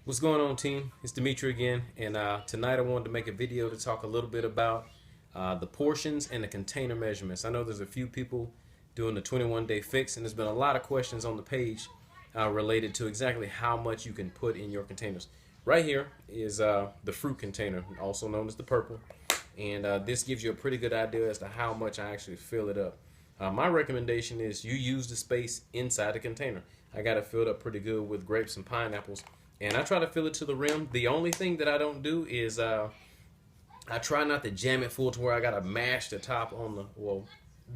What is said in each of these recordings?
What's going on, team? It's Dimitri again, and tonight I wanted to make a video to talk a little bit about the portions and the container measurements. I know there's a few people doing the 21-day fix, and there's been a lot of questions on the page related to exactly how much you can put in your containers. Right here is the fruit container, also known as the purple, and this gives you a pretty good idea as to how much I actually fill it up. My recommendation is you use the space inside the container. I got it filled up pretty good with grapes and pineapples, and I try to fill it to the rim. The only thing that I don't do is I try not to jam it full to where I gotta mash the top on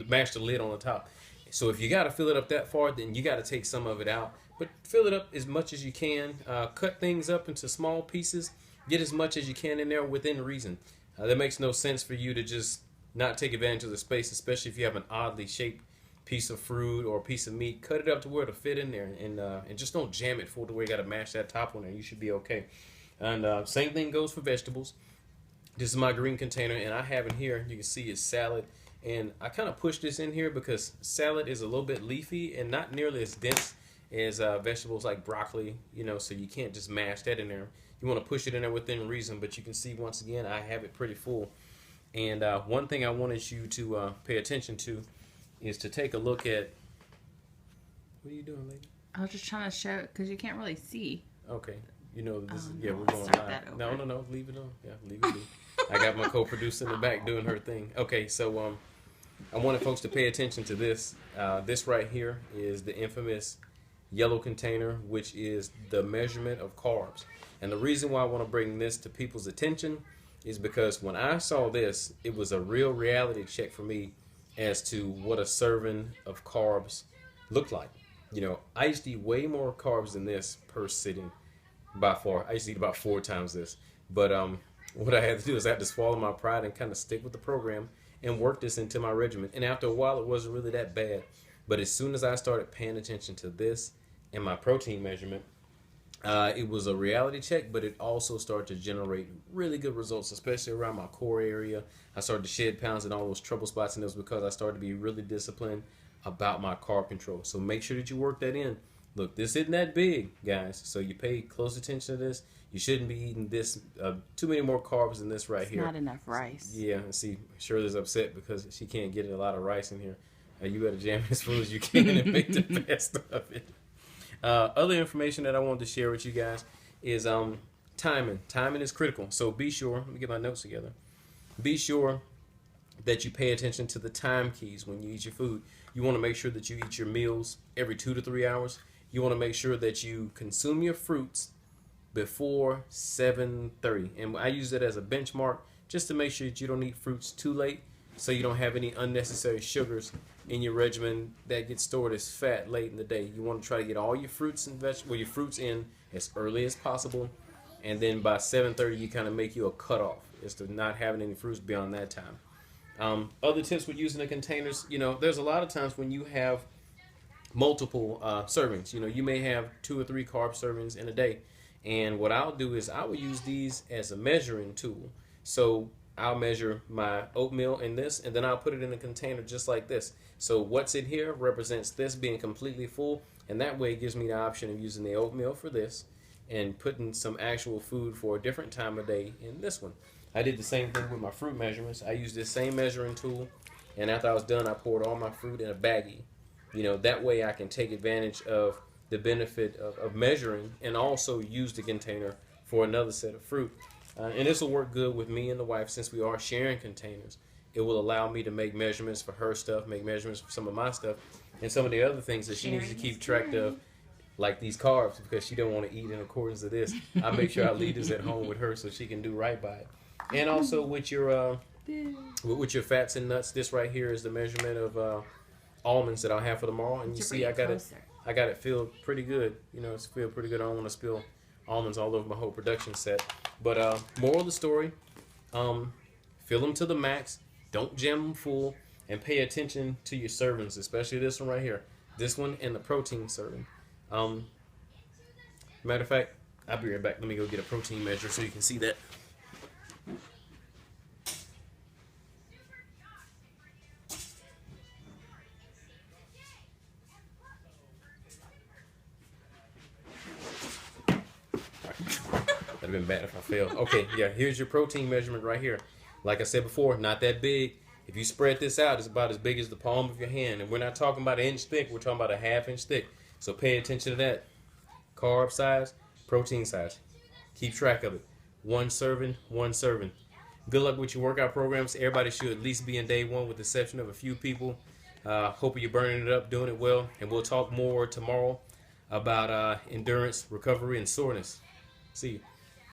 mash the lid on the top. So if you gotta fill it up that far, then you gotta take some of it out. But fill it up as much as you can. Cut things up into small pieces. Get as much as you can in there within reason. That makes no sense for you to just not take advantage of the space, especially if you have an oddly shaped piece of fruit or a piece of meat. Cut it up to where it'll fit in there, and just don't jam it full to where you got to mash that top on there. You should be okay. And same thing goes for vegetables. This is my green container, and I have in here, you can see it's salad. And I kind of push this in here because salad is a little bit leafy and not nearly as dense as vegetables like broccoli, so you can't just mash that in there. You want to push it in there within reason, but you can see once again I have it pretty full. And one thing I wanted you to pay attention to is to take a look at, what are you doing, lady? I was just trying to show it because you can't really see. Okay. This is, No, we're going live. No, leave it on. Yeah, leave it be. I got my co-producer in the back doing her thing. Okay, so I wanted folks to pay attention to this. This right here is the infamous yellow container, which is the measurement of carbs. And the reason why I want to bring this to people's attention is because when I saw this, it was a real reality check for me as to what a serving of carbs looked like. I used to eat way more carbs than this per sitting by far. I used to eat about 4 times this. But what I had to do is I had to swallow my pride and kind of stick with the program and work this into my regimen. And after a while, it wasn't really that bad. But as soon as I started paying attention to this and my protein measurement, it was a reality check, but it also started to generate really good results, especially around my core area. I started to shed pounds in all those trouble spots, and it was because I started to be really disciplined about my carb control. So make sure that you work that in. Look, this isn't that big, guys, so you pay close attention to this. You shouldn't be eating this too many more carbs than this right here. Not enough rice. Yeah, and see, Shirley's upset because she can't get a lot of rice in here. You better jam as full as you can and make the best of it. Other information that I wanted to share with you guys is timing. Timing is critical. So be sure, let me get my notes together. Be sure that you pay attention to the time keys when you eat your food. You want to make sure that you eat your meals every 2 to 3 hours. You want to make sure that you consume your fruits before 7:30. And I use that as a benchmark just to make sure that you don't eat fruits too late, so you don't have any unnecessary sugars in your regimen that get stored as fat late in the day. You want to try to get all your fruits and vegetables, your fruits in as early as possible, and then by 7:30 you kind of make you a cutoff as to not having any fruits beyond that time. Other tips with using the containers, there's a lot of times when you have multiple servings. You may have 2 or 3 carb servings in a day, and what I'll do is I will use these as a measuring tool. So I'll measure my oatmeal in this, and then I'll put it in a container just like this. So what's in here represents this being completely full, and that way it gives me the option of using the oatmeal for this and putting some actual food for a different time of day in this one. I did the same thing with my fruit measurements. I used this same measuring tool, and after I was done, I poured all my fruit in a baggie. That way I can take advantage of the benefit of measuring and also use the container for another set of fruit. And this will work good with me and the wife since we are sharing containers. It will allow me to make measurements for her stuff, make measurements for some of my stuff, and some of the other things that she needs to keep track of, like these carbs, because she don't want to eat in accordance to this. I make sure I leave this at home with her so she can do right by it. And also with your fats and nuts, this right here is the measurement of almonds that I'll have for tomorrow. And you see I got it filled pretty good. It's filled pretty good. I don't want to spill almonds all over my whole production set. But moral of the story, fill them to the max. Don't jam them full, and pay attention to your servings, especially this one right here. This one and the protein serving. Matter of fact, I'll be right back. Let me go get a protein measure so you can see that. That'd have been bad if I failed. Okay, yeah, here's your protein measurement right here. Like I said before, not that big. If you spread this out, it's about as big as the palm of your hand. And we're not talking about an inch thick. We're talking about a half-inch thick. So pay attention to that. Carb size, protein size. Keep track of it. One serving, one serving. Good luck with your workout programs. Everybody should at least be in day one with the exception of a few people. Hope you're burning it up, doing it well. And we'll talk more tomorrow about endurance, recovery, and soreness. See you.